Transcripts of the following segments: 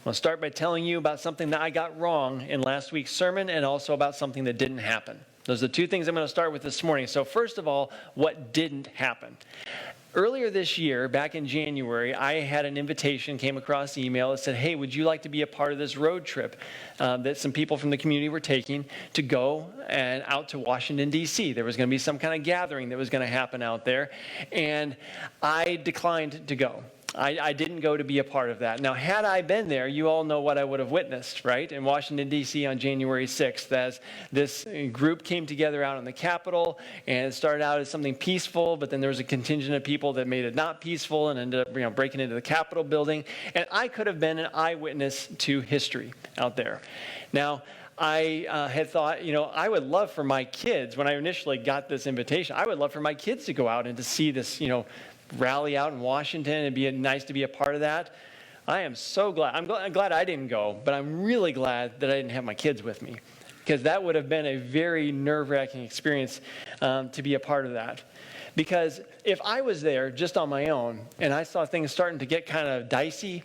I'll start by telling you about something that I got wrong in last week's sermon and also about something that didn't happen. Those are the two things I'm going to start with this morning. So first of all, what didn't happen? Earlier this year, back in January, I had an invitation, came across email that said, hey, would you like to be a part of this road trip that some people from the community were taking to go and out to Washington, D.C. There was going to be some kind of gathering that was going to happen out there, and I declined to go. I didn't go to be a part of that. Now, had I been there, you all know what I would have witnessed, right? In Washington, D.C. on January 6th, as this group came together out on the Capitol, and it started out as something peaceful, but then there was a contingent of people that made it not peaceful and ended up breaking into the Capitol building. And I could have been an eyewitness to history out there. Now, I had thought, I would love for my kids, when I initially got this invitation, I would love for my kids to go out and to see this, rally out in Washington. It'd be nice to be a part of that. I am so glad. I'm glad I didn't go, but I'm really glad that I didn't have my kids with me, because that would have been a very nerve-wracking experience to be a part of that. Because if I was there just on my own and I saw things starting to get kind of dicey,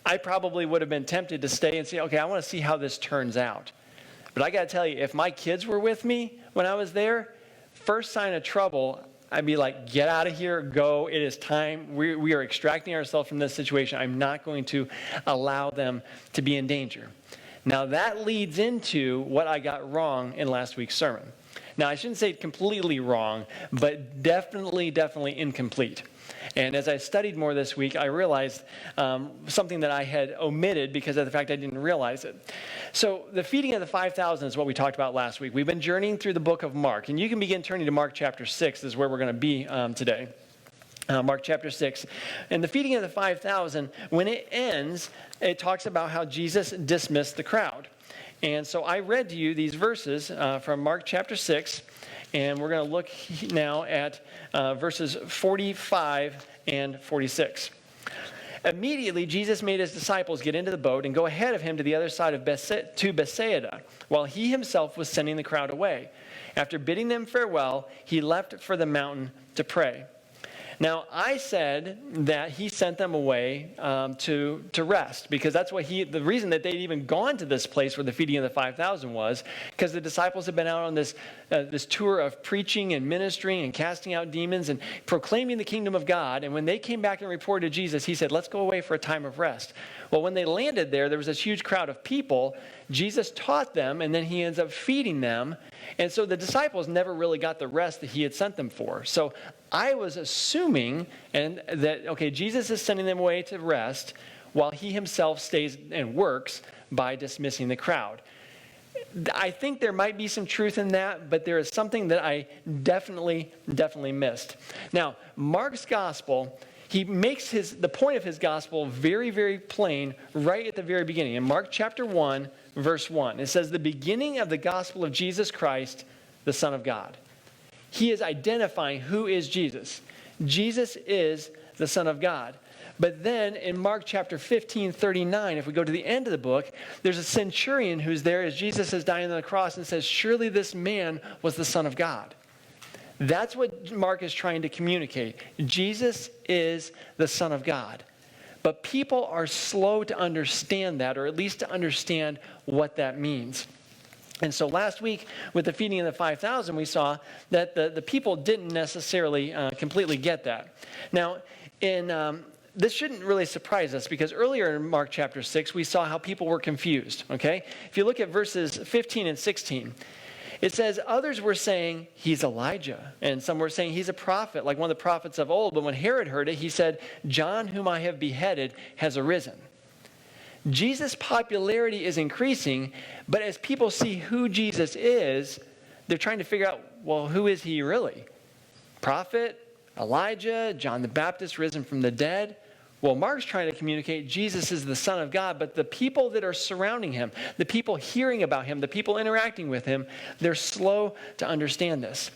I probably would have been tempted to stay and say, okay, I want to see how this turns out. But I got to tell you, if my kids were with me when I was there, first sign of trouble, I'd be like, get out of here, go, it is time. We are extracting ourselves from this situation. I'm not going to allow them to be in danger. Now that leads into what I got wrong in last week's sermon. Now I shouldn't say completely wrong, but definitely incomplete. And as I studied more this week, I realized something that I had omitted because of the fact I didn't realize it. So the feeding of the 5,000 is what we talked about last week. We've been journeying through the book of Mark, and you can begin turning to Mark chapter 6 is where we're going to be today. Mark chapter 6. And the feeding of the 5,000, when it ends, it talks about how Jesus dismissed the crowd. And so I read to you these verses from Mark chapter 6, and we're going to look now at verses 45 and 46. Immediately, Jesus made his disciples get into the boat and go ahead of him to the other side of Bethsaida, while he himself was sending the crowd away. After bidding them farewell, he left for the mountain to pray. Now, I said that he sent them away to rest, because that's what the reason that they'd even gone to this place where the feeding of the 5,000 was, because the disciples had been out on this tour of preaching and ministering and casting out demons and proclaiming the kingdom of God. And when they came back and reported to Jesus, he said, let's go away for a time of rest. Well, when they landed there was this huge crowd of people. Jesus taught them, and then he ends up feeding them. And so the disciples never really got the rest that he had sent them for. So I was assuming that Jesus is sending them away to rest while he himself stays and works by dismissing the crowd. I think there might be some truth in that, but there is something that I definitely missed. Now, Mark's gospel, he makes the point of his gospel very, very plain right at the very beginning. In Mark chapter 1, verse 1, it says, the beginning of the gospel of Jesus Christ, the Son of God. He is identifying who is Jesus. Jesus is the Son of God. But then in Mark chapter 15:39, if we go to the end of the book, there's a centurion who's there as Jesus is dying on the cross and says, surely this man was the Son of God. That's what Mark is trying to communicate. Jesus is the Son of God. But people are slow to understand that, or at least to understand what that means. And so last week, with the feeding of the 5,000, we saw that the people didn't necessarily completely get that. Now, this shouldn't really surprise us, because earlier in Mark chapter 6, we saw how people were confused, okay? If you look at verses 15 and 16, it says, others were saying, he's Elijah. And some were saying, he's a prophet, like one of the prophets of old. But when Herod heard it, he said, John, whom I have beheaded, has arisen. Jesus' popularity is increasing, but as people see who Jesus is, they're trying to figure out, well, who is he really? Prophet? Elijah? John the Baptist risen from the dead? Well, Mark's trying to communicate Jesus is the Son of God, but the people that are surrounding him, the people hearing about him, the people interacting with him, they're slow to understand this.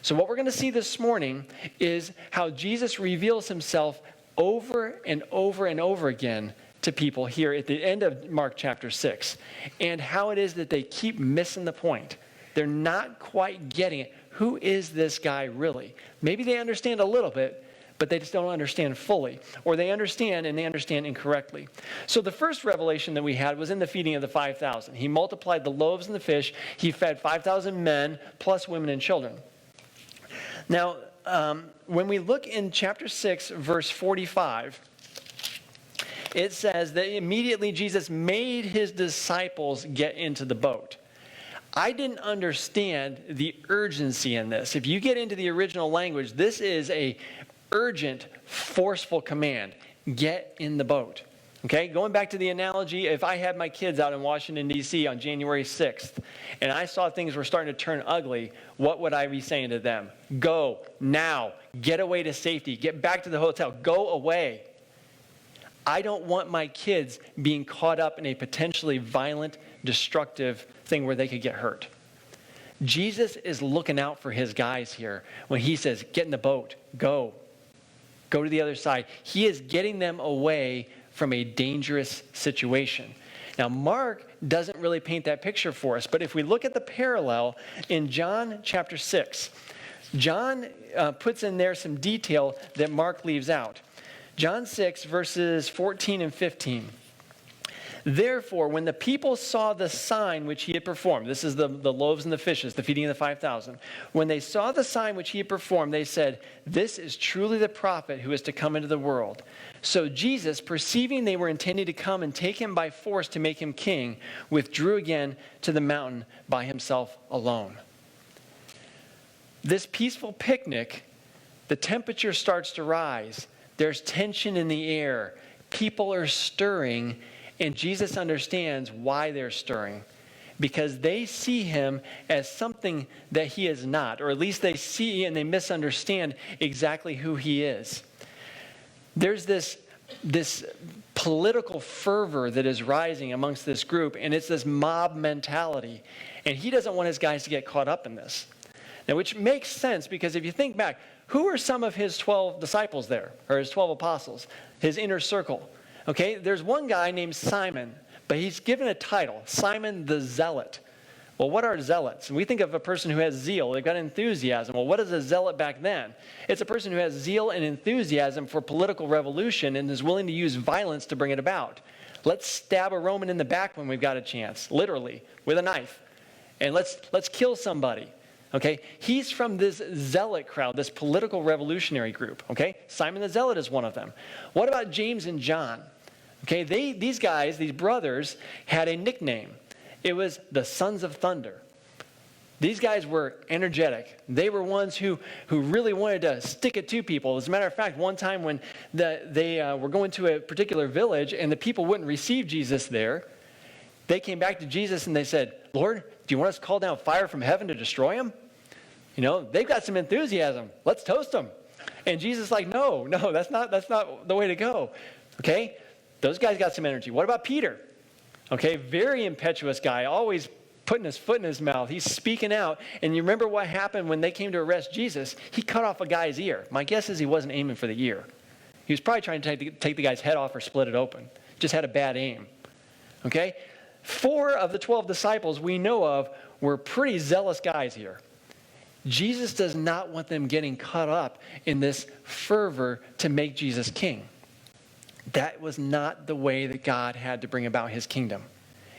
So what we're going to see this morning is how Jesus reveals himself over and over and over again to people here at the end of Mark chapter 6, and how it is that they keep missing the point. They're not quite getting it. Who is this guy really? Maybe they understand a little bit, but they just don't understand fully. Or they understand and they understand incorrectly. So the first revelation that we had was in the feeding of the 5,000. He multiplied the loaves and the fish. He fed 5,000 men plus women and children. Now, when we look in chapter 6, verse 45, it says that immediately Jesus made his disciples get into the boat. I didn't understand the urgency in this. If you get into the original language, this is a urgent, forceful command. Get in the boat. Okay, going back to the analogy, if I had my kids out in Washington, D.C. on January 6th, and I saw things were starting to turn ugly, what would I be saying to them? Go, now, get away to safety, get back to the hotel, go away. I don't want my kids being caught up in a potentially violent, destructive thing where they could get hurt. Jesus is looking out for his guys here when he says, get in the boat, go to the other side. He is getting them away from a dangerous situation. Now, Mark doesn't really paint that picture for us, but if we look at the parallel in John chapter 6, John puts in there some detail that Mark leaves out. John 6, verses 14 and 15. Therefore, when the people saw the sign which he had performed, this is the loaves and the fishes, the feeding of the 5,000. When they saw the sign which he had performed, they said, this is truly the prophet who is to come into the world. So Jesus, perceiving they were intending to come and take him by force to make him king, withdrew again to the mountain by himself alone. This peaceful picnic, the temperature starts to rise. There's tension in the air. People are stirring. And Jesus understands why they're stirring, because they see him as something that he is not, or at least they see and they misunderstand exactly who he is. There's this political fervor that is rising amongst this group, and it's this mob mentality. And he doesn't want his guys to get caught up in this. Now, which makes sense, because if you think back, who are some of his 12 disciples there, or his 12 apostles, his inner circle? Okay, there's one guy named Simon, but he's given a title, Simon the Zealot. Well, what are zealots? And we think of a person who has zeal. They've got enthusiasm. Well, what is a zealot back then? It's a person who has zeal and enthusiasm for political revolution and is willing to use violence to bring it about. Let's stab a Roman in the back when we've got a chance, literally, with a knife. And let's kill somebody. Okay, he's from this zealot crowd, this political revolutionary group. Okay, Simon the Zealot is one of them. What about James and John? Okay, these guys, these brothers, had a nickname. It was the Sons of Thunder. These guys were energetic. They were ones who really wanted to stick it to people. As a matter of fact, one time when they were going to a particular village and the people wouldn't receive Jesus there, they came back to Jesus and they said, Lord, do you want us to call down fire from heaven to destroy them? You know, they've got some enthusiasm. Let's toast them. And Jesus is like, no, that's not the way to go. Okay? Those guys got some energy. What about Peter? Okay, very impetuous guy, always putting his foot in his mouth. He's speaking out. And you remember what happened when they came to arrest Jesus? He cut off a guy's ear. My guess is he wasn't aiming for the ear. He was probably trying to take the guy's head off or split it open. Just had a bad aim. Okay? 4 of the 12 disciples we know of were pretty zealous guys here. Jesus does not want them getting caught up in this fervor to make Jesus king. That was not the way that God had to bring about his kingdom,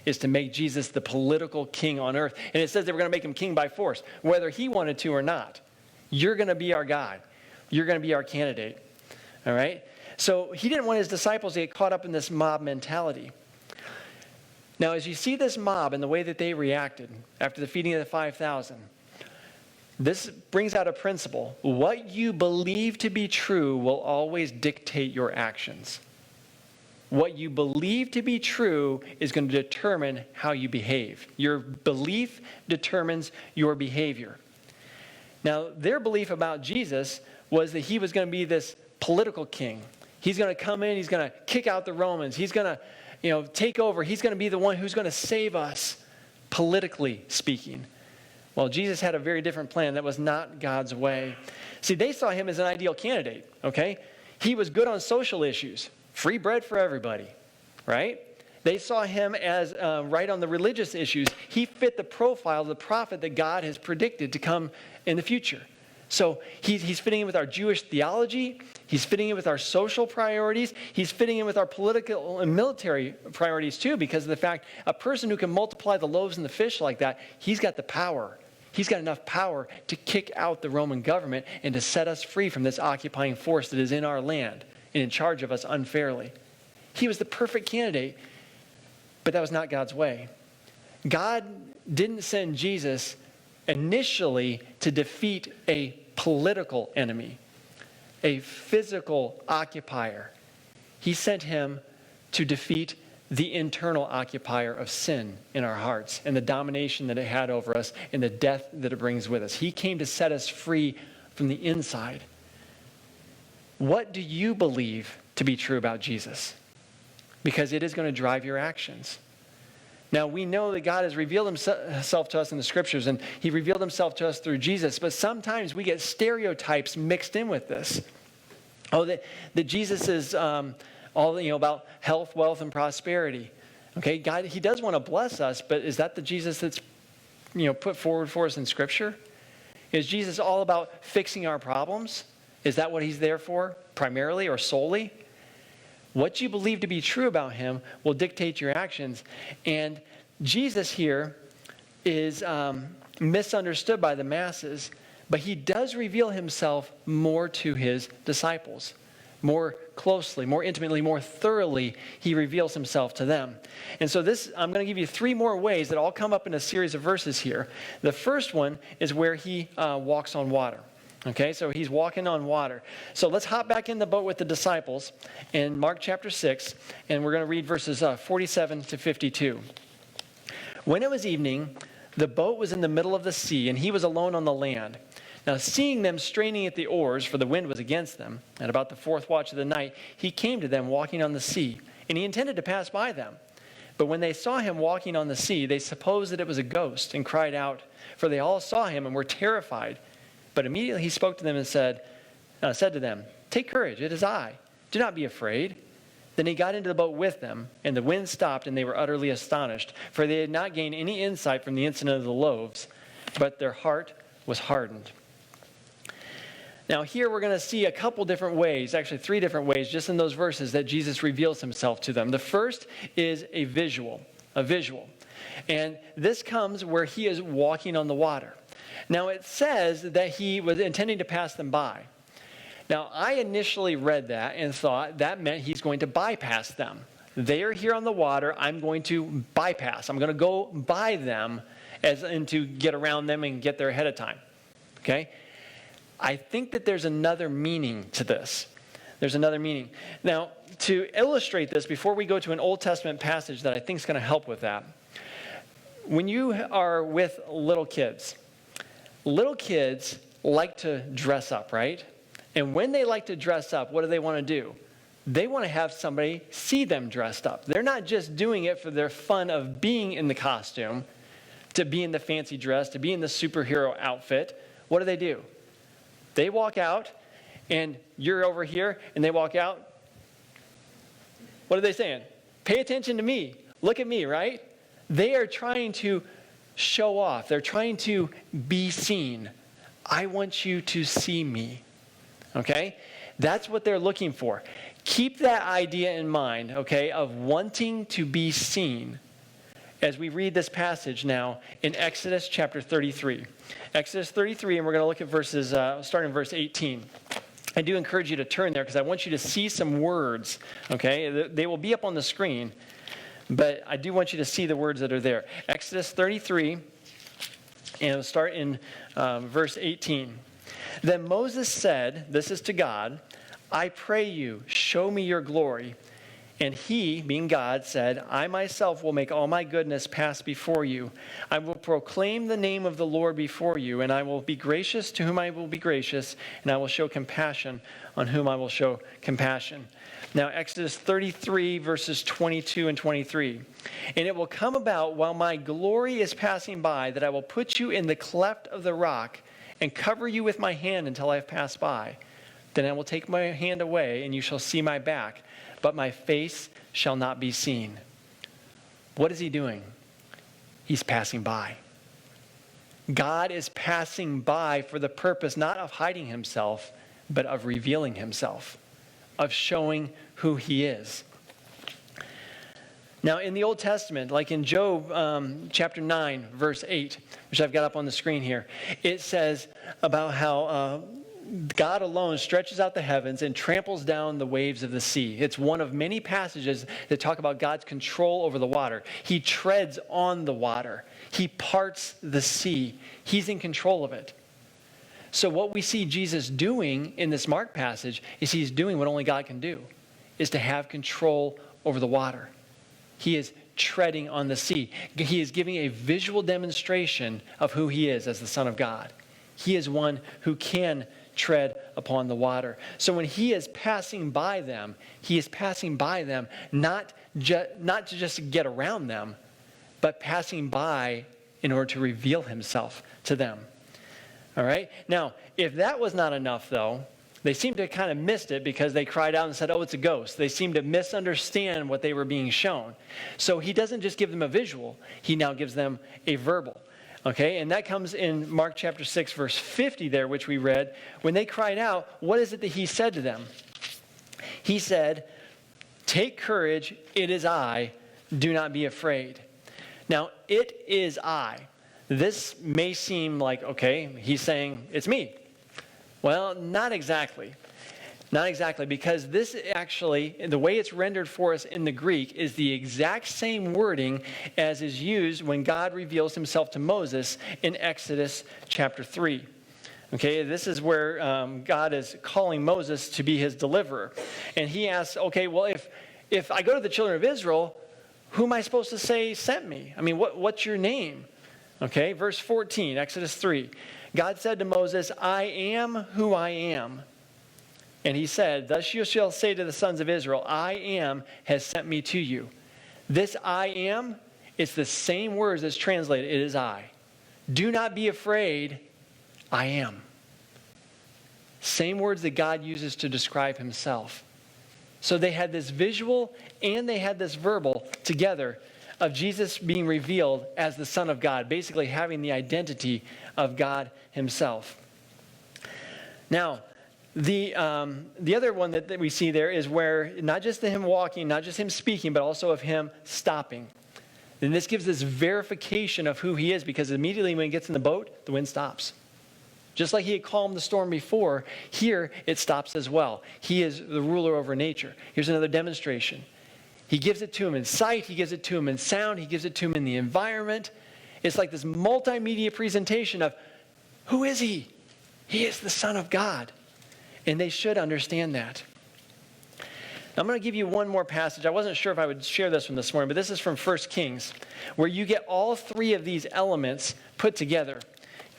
is to make Jesus the political king on earth. And it says they were going to make him king by force, whether he wanted to or not. You're going to be our guy. You're going to be our candidate. All right? So he didn't want his disciples to get caught up in this mob mentality. Now, as you see this mob and the way that they reacted after the feeding of the 5,000, this brings out a principle. What you believe to be true will always dictate your actions. What you believe to be true is going to determine how you behave. Your belief determines your behavior. Now, their belief about Jesus was that he was going to be this political king. He's going to come in, he's going to kick out the Romans, he's going to take over, he's going to be the one who's going to save us, politically speaking. Well, Jesus had a very different plan. That was not God's way. See, they saw him as an ideal candidate, okay? He was good on social issues. Free bread for everybody, right? They saw him as right on the religious issues. He fit the profile of the prophet that God has predicted to come in the future. So he's fitting in with our Jewish theology. He's fitting in with our social priorities. He's fitting in with our political and military priorities too, because of the fact a person who can multiply the loaves and the fish like that, he's got the power. He's got enough power to kick out the Roman government and to set us free from this occupying force that is in our land and in charge of us unfairly. He was the perfect candidate, but that was not God's way. God didn't send Jesus initially to defeat a political enemy, a physical occupier. He sent him to defeat the internal occupier of sin in our hearts and the domination that it had over us and the death that it brings with us. He came to set us free from the inside. What do you believe to be true about Jesus? Because it is going to drive your actions. Now, we know that God has revealed himself to us in the scriptures, and he revealed himself to us through Jesus, but sometimes we get stereotypes mixed in with this. Oh, that Jesus is all about health, wealth, and prosperity. Okay, God, he does want to bless us, but is that the Jesus that's put forward for us in Scripture? Is Jesus all about fixing our problems? Is that what he's there for, primarily or solely? What you believe to be true about him will dictate your actions. And Jesus here is misunderstood by the masses, but he does reveal himself more to his disciples. More closely, more intimately, more thoroughly, he reveals himself to them. And so I'm going to give you 3 more ways that all come up in a series of verses here. The first one is where he walks on water. Okay, so he's walking on water. So let's hop back in the boat with the disciples in Mark chapter 6, and we're going to read verses 47 to 52. When it was evening, the boat was in the middle of the sea, and he was alone on the land. Now, seeing them straining at the oars, for the wind was against them, at about the 4th watch of the night, he came to them walking on the sea, and he intended to pass by them. But when they saw him walking on the sea, they supposed that it was a ghost, and cried out, for they all saw him and were terrified. But immediately he spoke to them and said to them, "Take courage, it is I. Do not be afraid." Then he got into the boat with them, and the wind stopped, and they were utterly astonished, for they had not gained any insight from the incident of the loaves, but their heart was hardened. Now here we're going to see a couple different ways, actually 3 different ways, just in those verses that Jesus reveals himself to them. The first is a visual. And this comes where he is walking on the water. Now, it says that he was intending to pass them by. Now, I initially read that and thought that meant he's going to bypass them. They are here on the water. I'm going to bypass. I'm going to go by them and to get around them and get there ahead of time. Okay? I think that there's another meaning to this. There's another meaning. Now, to illustrate this, before we go to an Old Testament passage that I think is going to help with that, when you are with little kids like to dress up, right? And when they like to dress up, what do they want to do? They want to have somebody see them dressed up. They're not just doing it for their fun of being in the costume, to be in the fancy dress, to be in the superhero outfit. What do? They walk out, and you're over here, and they walk out. What are they saying? Pay attention to me. Look at me, right? They are trying to show off. They're trying to be seen. I want you to see me. Okay? That's what they're looking for. Keep that idea in mind, okay, of wanting to be seen as we read this passage now in Exodus chapter 33. Exodus 33, and we're going to look at verses, starting in verse 18. I do encourage you to turn there because I want you to see some words, okay? They will be up on the screen. But I do want you to see the words that are there. Exodus 33, and we'll start in verse 18. Then Moses said, this is to God, "I pray you, show me your glory." And he, being God, said, "I myself will make all my goodness pass before you. I will proclaim the name of the Lord before you, and I will be gracious to whom I will be gracious, and I will show compassion on whom I will show compassion." Now, Exodus 33, verses 22 and 23. "And it will come about while my glory is passing by that I will put you in the cleft of the rock and cover you with my hand until I have passed by. Then I will take my hand away and you shall see my back, but my face shall not be seen." What is he doing? He's passing by. God is passing by for the purpose not of hiding himself, but of revealing himself, of showing who he is. Now, in the Old Testament, like in Job chapter 9, verse 8, which I've got up on the screen here, it says about how God alone stretches out the heavens and tramples down the waves of the sea. It's one of many passages that talk about God's control over the water. He treads on the water. He parts the sea. He's in control of it. So what we see Jesus doing in this Mark passage is he's doing what only God can do, is to have control over the water. He is treading on the sea. He is giving a visual demonstration of who he is as the Son of God. He is one who can tread upon the water. So when he is passing by them, he is passing by them not to just get around them, but passing by in order to reveal himself to them. All right? Now, if that was not enough, though, they seemed to kind of missed it because they cried out and said, oh, it's a ghost. They seemed to misunderstand what they were being shown. So he doesn't just give them a visual. He now gives them a verbal. Okay? And that comes in Mark chapter 6, verse 50 there, which we read. When they cried out, what is it that he said to them? He said, take courage, it is I. Do not be afraid. Now, it is I. This may seem like, okay, he's saying, it's me. Well, not exactly. Not exactly, because this actually, the way it's rendered for us in the Greek is the exact same wording as is used when God reveals himself to Moses in Exodus chapter 3. Okay, this is where God is calling Moses to be his deliverer. And he asks, okay, well, if I go to the children of Israel, who am I supposed to say sent me? I mean, what's your name? Okay, verse 14, Exodus 3. God said to Moses, I am who I am. And he said, thus you shall say to the sons of Israel, I am has sent me to you. This I am, it's the same words as translated, it is I. Do not be afraid, I am. Same words that God uses to describe himself. So they had this visual and they had this verbal together of Jesus being revealed as the Son of God, basically having the identity of God himself. Now, the other one that we see there is where not just him walking, not just him speaking, but also of him stopping. And this gives this verification of who he is, because immediately when he gets in the boat, the wind stops. Just like he had calmed the storm before, here it stops as well. He is the ruler over nature. Here's another demonstration. He gives it to him in sight, he gives it to him in sound, he gives it to him in the environment. It's like this multimedia presentation of, who is he? He is the Son of God. And they should understand that. Now, I'm going to give you one more passage. I wasn't sure if I would share this one this morning, but this is from 1 Kings, where you get all three of these elements put together.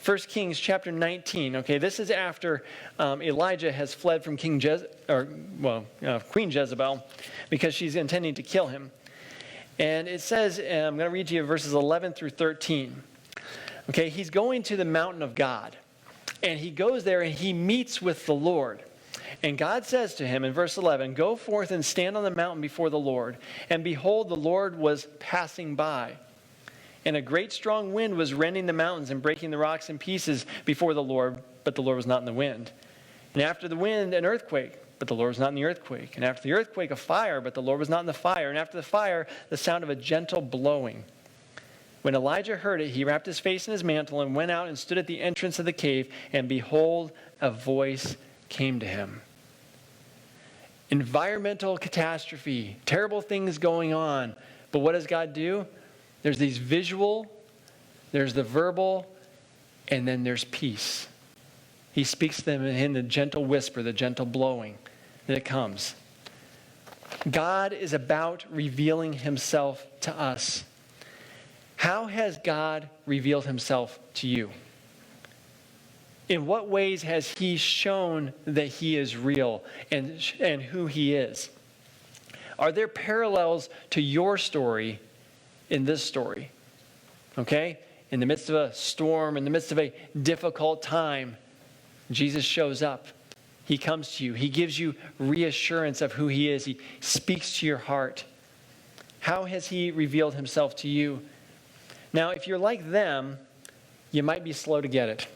1 Kings chapter 19. Okay, this is after Elijah has fled from Queen Jezebel because she's intending to kill him. And it says, and I'm going to read to you verses 11 through 13. Okay, he's going to the mountain of God. And he goes there and he meets with the Lord. And God says to him in verse 11, go forth and stand on the mountain before the Lord. And behold, the Lord was passing by. And a great strong wind was rending the mountains and breaking the rocks in pieces before the Lord, but the Lord was not in the wind. And after the wind, an earthquake, but the Lord was not in the earthquake. And after the earthquake, a fire, but the Lord was not in the fire. And after the fire, the sound of a gentle blowing. When Elijah heard it, he wrapped his face in his mantle and went out and stood at the entrance of the cave. And behold, a voice came to him. Environmental catastrophe, terrible things going on. But what does God do? There's these visual, there's the verbal, and then there's peace. He speaks to them in the gentle whisper, the gentle blowing that it comes. God is about revealing himself to us. How has God revealed himself to you? In what ways has he shown that he is real and who he is? Are there parallels to your story in this story? Okay? In the midst of a storm, in the midst of a difficult time, Jesus shows up. He comes to you. He gives you reassurance of who he is. He speaks to your heart. How has he revealed himself to you? Now, if you're like them, you might be slow to get it.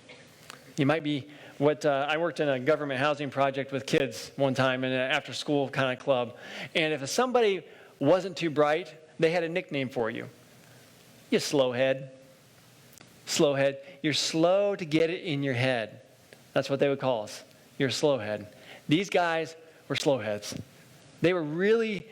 You might be I worked in a government housing project with kids one time in an after-school kind of club. And if somebody wasn't too bright, they had a nickname for you. You slowhead. Slowhead. You're slow to get it in your head. That's what they would call us. You're a slowhead. These guys were slowheads. They were really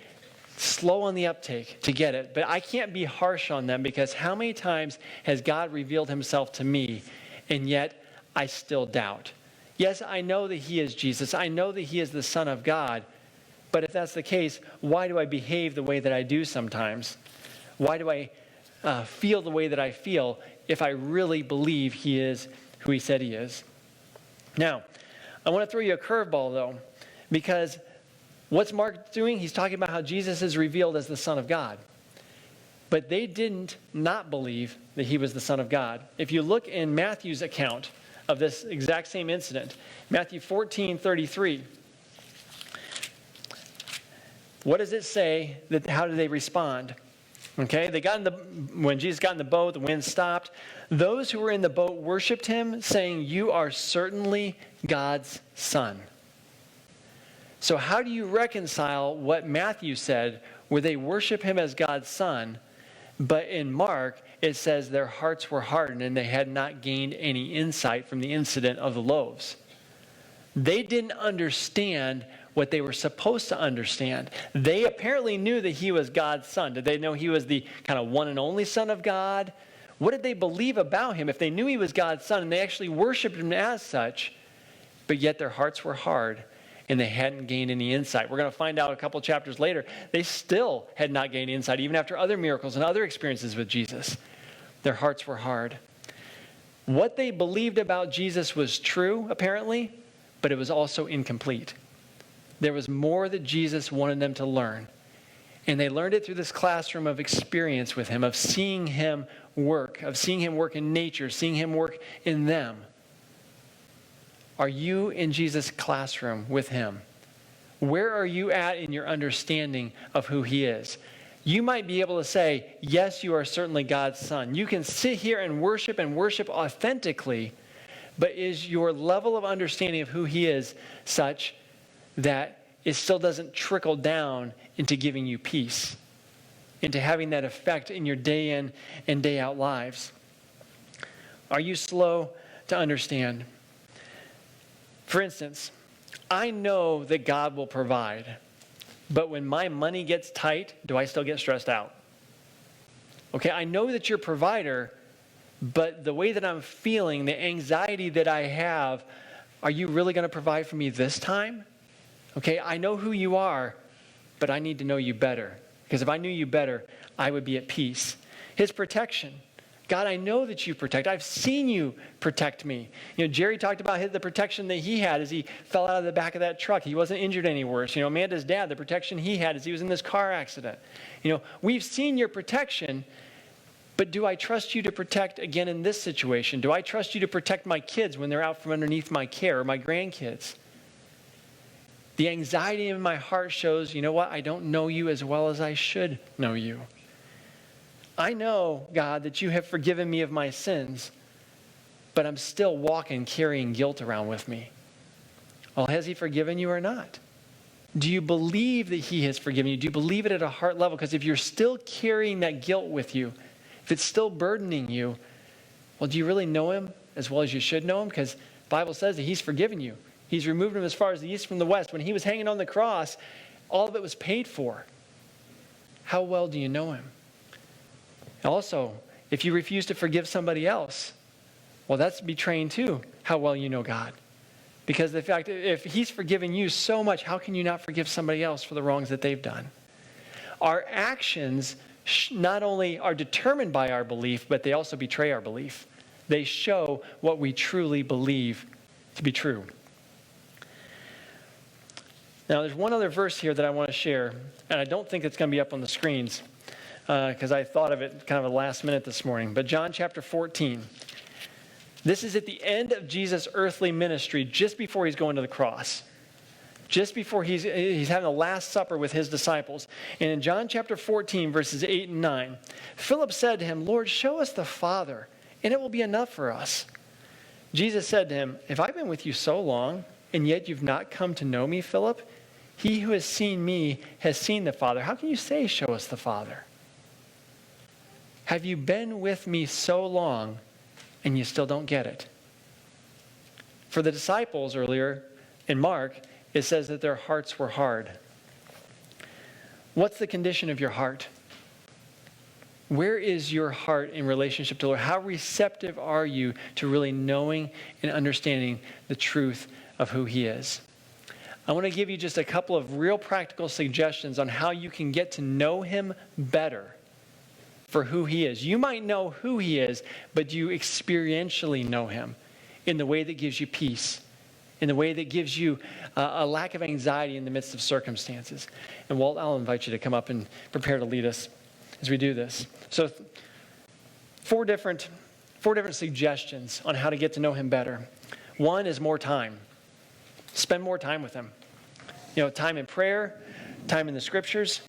slow on the uptake to get it. But I can't be harsh on them, because how many times has God revealed himself to me, and yet I still doubt? Yes, I know that he is Jesus. I know that he is the Son of God. But if that's the case, why do I behave the way that I do sometimes? Why do I feel the way that I feel if I really believe he is who he said he is? Now, I want to throw you a curveball, though, because what's Mark doing? He's talking about how Jesus is revealed as the Son of God. But they didn't not believe that he was the Son of God. If you look in Matthew's account of this exact same incident, Matthew 14:33. What does it say? How did they respond? Okay, when Jesus got in the boat, the wind stopped. Those who were in the boat worshiped him, saying, "You are certainly God's Son." So how do you reconcile what Matthew said, where they worship him as God's Son, but in Mark, it says their hearts were hardened and they had not gained any insight from the incident of the loaves? They didn't understand what they were supposed to understand. They apparently knew that he was God's Son. Did they know he was the kind of one and only Son of God? What did they believe about him if they knew he was God's Son and they actually worshiped him as such, but yet their hearts were hard and they hadn't gained any insight? We're going to find out a couple chapters later, they still had not gained insight, even after other miracles and other experiences with Jesus. Their hearts were hard. What they believed about Jesus was true, apparently, but it was also incomplete. There was more that Jesus wanted them to learn. And they learned it through this classroom of experience with him, of seeing him work in nature, seeing him work in them. Are you in Jesus' classroom with him? Where are you at in your understanding of who he is? You might be able to say, yes, you are certainly God's Son. You can sit here and worship authentically, but is your level of understanding of who he is such that it still doesn't trickle down into giving you peace, into having that effect in your day in and day out lives? Are you slow to understand? For instance, I know that God will provide, but when my money gets tight, do I still get stressed out? Okay, I know that you're a provider, but the way that I'm feeling, the anxiety that I have, are you really going to provide for me this time? Okay, I know who you are, but I need to know you better. Because if I knew you better, I would be at peace. His protection. God, I know that you protect. I've seen you protect me. You know, Jerry talked about the protection that he had as he fell out of the back of that truck. He wasn't injured any worse. You know, Amanda's dad, the protection he had as he was in this car accident. You know, we've seen your protection, but do I trust you to protect again in this situation? Do I trust you to protect my kids when they're out from underneath my care, or my grandkids? The anxiety in my heart shows, you know what? I don't know you as well as I should know you. I know, God, that you have forgiven me of my sins, but I'm still walking, carrying guilt around with me. Well, has he forgiven you or not? Do you believe that he has forgiven you? Do you believe it at a heart level? Because if you're still carrying that guilt with you, if it's still burdening you, well, do you really know him as well as you should know him? Because the Bible says that he's forgiven you. He's removed him as far as the east from the west. When he was hanging on the cross, all of it was paid for. How well do you know him? Also, if you refuse to forgive somebody else, well, that's betraying too how well you know God. Because the fact, if he's forgiven you so much, how can you not forgive somebody else for the wrongs that they've done? Our actions not only are determined by our belief, but they also betray our belief. They show what we truly believe to be true. Now, there's one other verse here that I want to share, and I don't think it's going to be up on the screens because I thought of it kind of a last minute this morning. But John chapter 14. This is at the end of Jesus' earthly ministry, just before he's going to the cross. Just before he's having the Last Supper with his disciples. And in John chapter 14, verses 8 and 9, Philip said to him, "Lord, show us the Father, and it will be enough for us." Jesus said to him, "Have I been with you so long, and yet you've not come to know me, Philip? He who has seen me has seen the Father. How can you say, 'Show us the Father'? Have you been with me so long, and you still don't get it?" For the disciples earlier in Mark, it says that their hearts were hard. What's the condition of your heart? Where is your heart in relationship to the Lord? How receptive are you to really knowing and understanding the truth of who He is? I want to give you just a couple of real practical suggestions on how you can get to know Him better for who He is. You might know who He is, but you experientially know Him in the way that gives you peace, in the way that gives you a lack of anxiety in the midst of circumstances. And Walt, I'll invite you to come up and prepare to lead us as we do this. So four different suggestions on how to get to know Him better. One is more time. Spend more time with Him. Time in prayer, time in the Scriptures.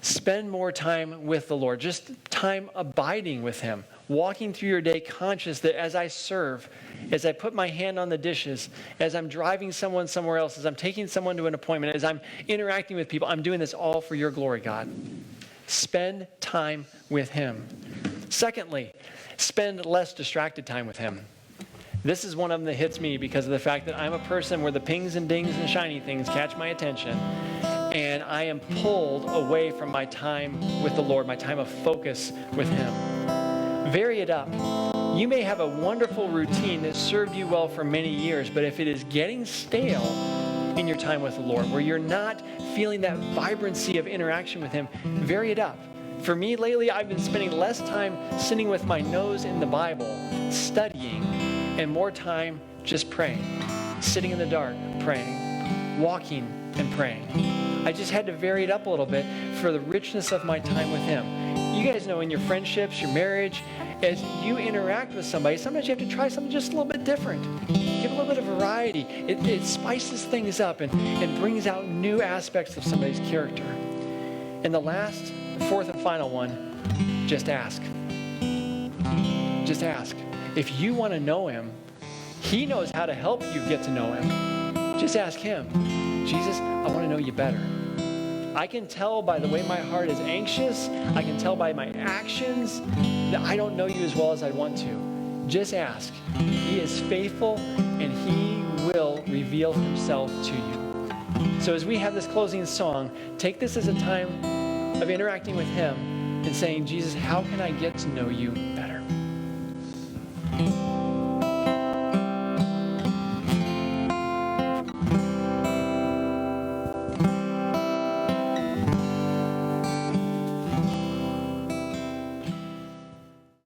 Spend more time with the Lord. Just time abiding with Him. Walking through your day conscious that as I serve, as I put my hand on the dishes, as I'm driving someone somewhere else, as I'm taking someone to an appointment, as I'm interacting with people, I'm doing this all for your glory, God. Spend time with Him. Secondly, spend less distracted time with Him. This is one of them that hits me because of the fact that I'm a person where the pings and dings and shiny things catch my attention, and I am pulled away from my time with the Lord, my time of focus with Him. Vary it up. You may have a wonderful routine that served you well for many years, but if it is getting stale in your time with the Lord, where you're not feeling that vibrancy of interaction with Him, vary it up. For me lately, I've been spending less time sitting with my nose in the Bible, studying, and more time just praying, sitting in the dark, praying, walking and praying. I just had to vary it up a little bit for the richness of my time with Him. You guys know in your friendships, your marriage, as you interact with somebody, sometimes you have to try something just a little bit different. Give a little bit of variety. It spices things up and brings out new aspects of somebody's character. And the fourth and final one, just ask. Just ask. If you want to know Him, He knows how to help you get to know Him. Just ask Him, "Jesus, I want to know you better. I can tell by the way my heart is anxious. I can tell by my actions that I don't know you as well as I want to." Just ask. He is faithful and He will reveal Himself to you. So as we have this closing song, take this as a time of interacting with Him and saying, "Jesus, how can I get to know you